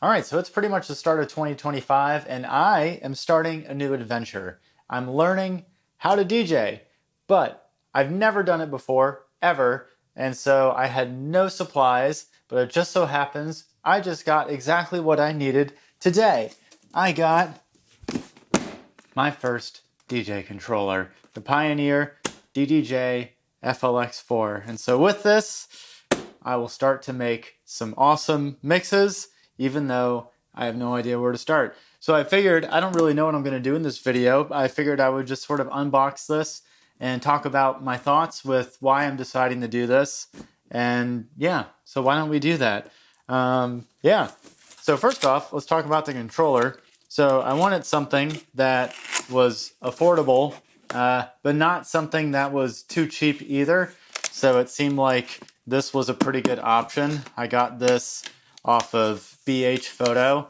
All right, so it's pretty much the start of 2025, and I am starting a new adventure. I'm learning how to DJ, but I've never done it before, ever, and so I had no supplies, but it just so happens I just got exactly what I needed today. I got my first DJ controller, the Pioneer DDJ FLX4. And so with this, I will start to make some awesome mixes, even though I have no idea where to start. So I figured, I don't really know what I'm going to do in this video. I figured I would just sort of unbox this and talk about my thoughts with why I'm deciding to do this. And yeah, so why don't we do that? Yeah. So first off, let's talk about the controller. So I wanted something that was affordable, but not something that was too cheap either. So it seemed like this was a pretty good option. I got this off of BH Photo,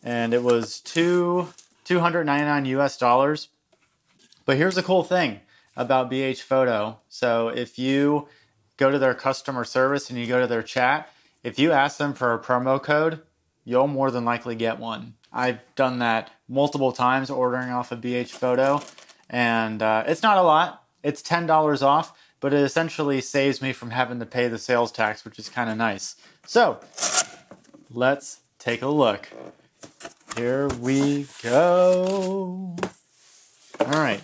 and it was $299 US. But here's the cool thing about BH Photo. So if you go to their customer service and you go to their chat, if you ask them for a promo code, you'll more than likely get one. I've done that multiple times ordering off of BH Photo, and it's not a lot. It's $10 off, but it essentially saves me from having to pay the sales tax, which is kind of nice. So let's take a look. Here we go. All right.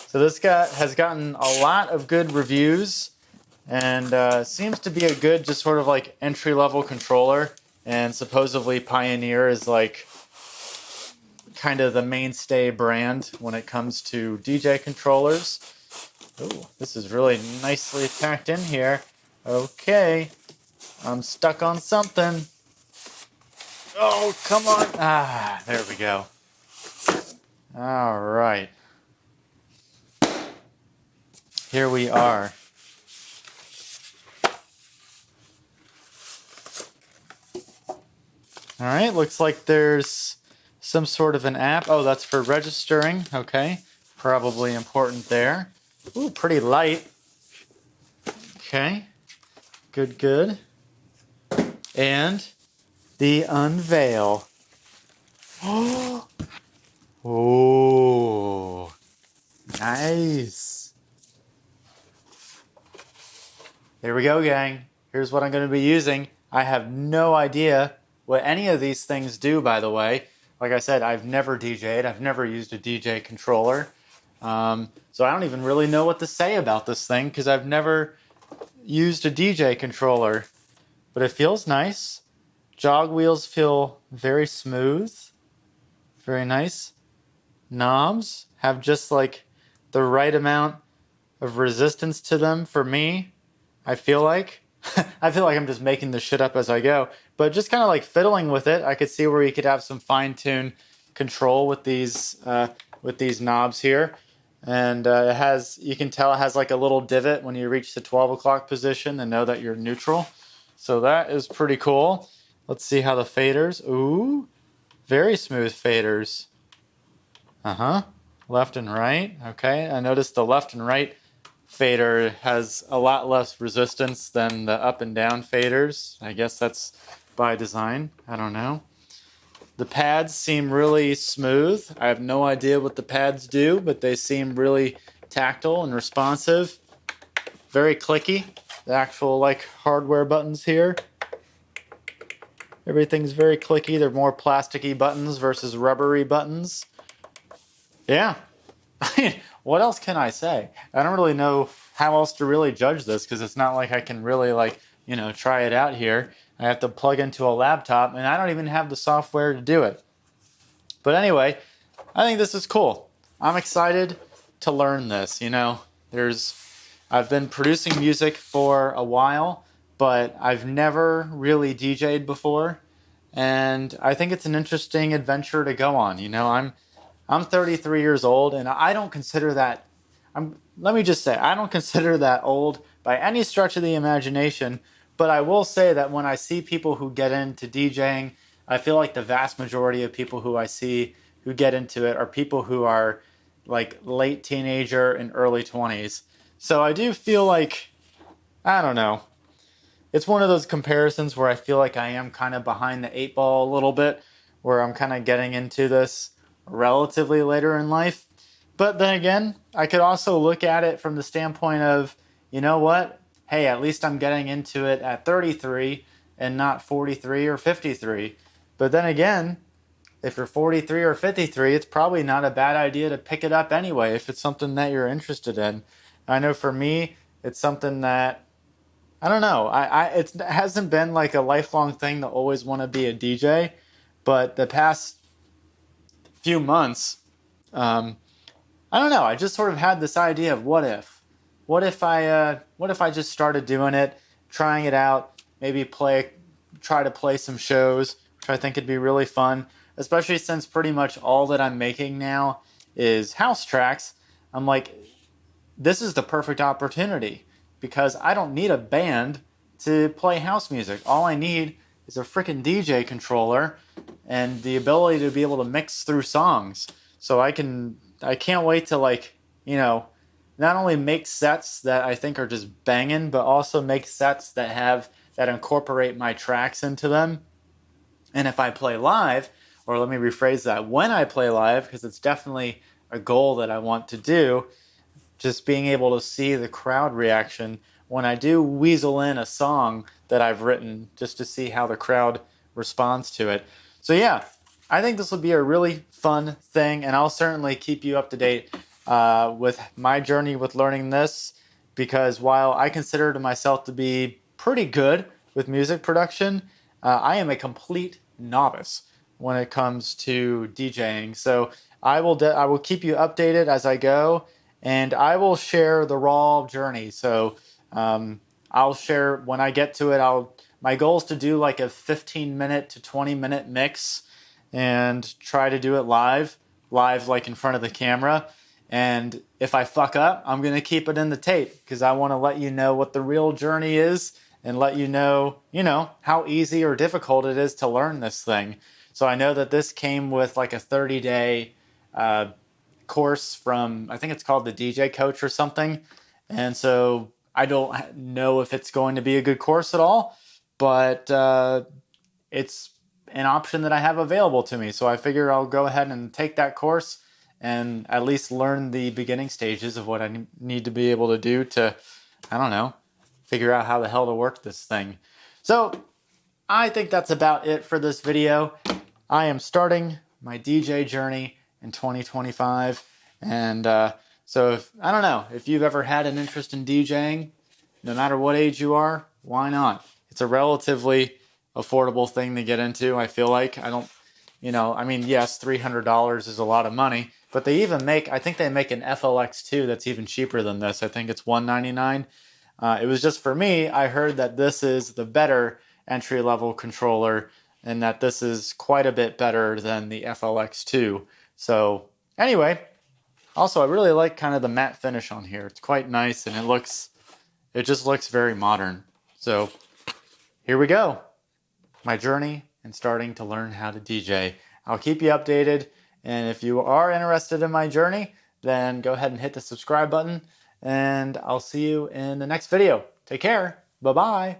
So this guy has gotten a lot of good reviews, and seems to be a good just sort of like entry-level controller. And supposedly Pioneer is like kind of the mainstay brand when it comes to DJ controllers. Oh, this is really nicely packed in here. Okay, I'm stuck on something. Oh, come on. Ah, there we go. All right. Here we are. All right, looks like there's some sort of an app. Oh, that's for registering. Okay, probably important there. Ooh, pretty light. Okay, good, good. And the unveil. Oh, nice. There we go, gang. Here's what I'm going to be using. I have no idea what any of these things do, by the way. Like I said, I've never DJ'd. I've never used a DJ controller. So I don't even really know what to say about this thing because I've never used a DJ controller. But it feels nice. Jog wheels feel very smooth. Very nice. Knobs have just like the right amount of resistance to them for me, I feel like. I feel like I'm just making this shit up as I go. But just kind of like fiddling with it, I could see where you could have some fine-tuned control with these knobs here. And it has, you can tell it has like a little divot when you reach the 12 o'clock position and know that you're neutral. So that is pretty cool. Let's see how the faders. Ooh, very smooth faders. Left and right. Okay, I noticed the left and right fader has a lot less resistance than the up and down faders. I guess that's by design. I don't know. The pads seem really smooth. I have no idea what the pads do, but they seem really tactile and responsive. Very clicky. The actual like hardware buttons here. Everything's very clicky. They're more plasticky buttons versus rubbery buttons. Yeah. What else can I say? I don't really know how else to really judge this because it's not like I can really like, try it out here. I have to plug into a laptop and I don't even have the software to do it. But anyway, I think this is cool. I'm excited to learn this, I've been producing music for a while, but I've never really DJ'd before. And I think it's an interesting adventure to go on. I'm 33 years old, and I don't consider that, let me just say, I don't consider that old by any stretch of the imagination, but I will say that when I see people who get into DJing, I feel like the vast majority of people who I see who get into it are people who are like late teenager and early 20s. So I do feel like, I don't know, it's one of those comparisons where I feel like I am kind of behind the eight ball a little bit, where I'm kind of getting into this relatively later in life. But then again, I could also look at it from the standpoint of, you know what? Hey, at least I'm getting into it at 33 and not 43 or 53. But then again, if you're 43 or 53, it's probably not a bad idea to pick it up anyway if it's something that you're interested in. I know for me, it's something that, I don't know, it hasn't been like a lifelong thing to always want to be a DJ, but the past few months, I don't know, I just sort of had this idea of what if? What if I just started doing it, trying it out, maybe try to play some shows, which I think would be really fun, especially since pretty much all that I'm making now is house tracks. I'm like, this is the perfect opportunity because I don't need a band to play house music. All I need is a freaking DJ controller and the ability to be able to mix through songs. So I can't wait to, like, you know, not only make sets that I think are just banging, but also make sets that incorporate my tracks into them. And if I play live, or let me rephrase that, when I play live, because it's definitely a goal that I want to do, just being able to see the crowd reaction when I do weasel in a song that I've written, just to see how the crowd responds to it. So yeah, I think this will be a really fun thing, and I'll certainly keep you up to date with my journey with learning this, because while I consider myself to be pretty good with music production, I am a complete novice when it comes to DJing. So I will keep you updated as I go, and I will share the raw journey. So I'll share when I get to it. My goal is to do like a 15-minute to 20-minute mix and try to do it live like in front of the camera. And if I fuck up, I'm going to keep it in the tape because I want to let you know what the real journey is and let you know, how easy or difficult it is to learn this thing. So I know that this came with like a 30-day course from, I think it's called the DJ Coach or something. And so I don't know if it's going to be a good course at all, but it's an option that I have available to me. So I figure I'll go ahead and take that course and at least learn the beginning stages of what I need to be able to do to, I don't know, figure out how the hell to work this thing. So I think that's about it for this video. I am starting my DJ journey in 2025. And so I don't know, if you've ever had an interest in DJing, no matter what age you are, why not? It's a relatively affordable thing to get into, I feel like. Yes, $300 is a lot of money, but I think they make an FLX2 that's even cheaper than this. I think it's $199. It was just for me, I heard that this is the better entry-level controller and that this is quite a bit better than the FLX2. So anyway, also I really like kind of the matte finish on here. It's quite nice and it just looks very modern. So here we go. My journey and starting to learn how to DJ. I'll keep you updated, and if you are interested in my journey, then go ahead and hit the subscribe button, and I'll see you in the next video. Take care. Bye-bye.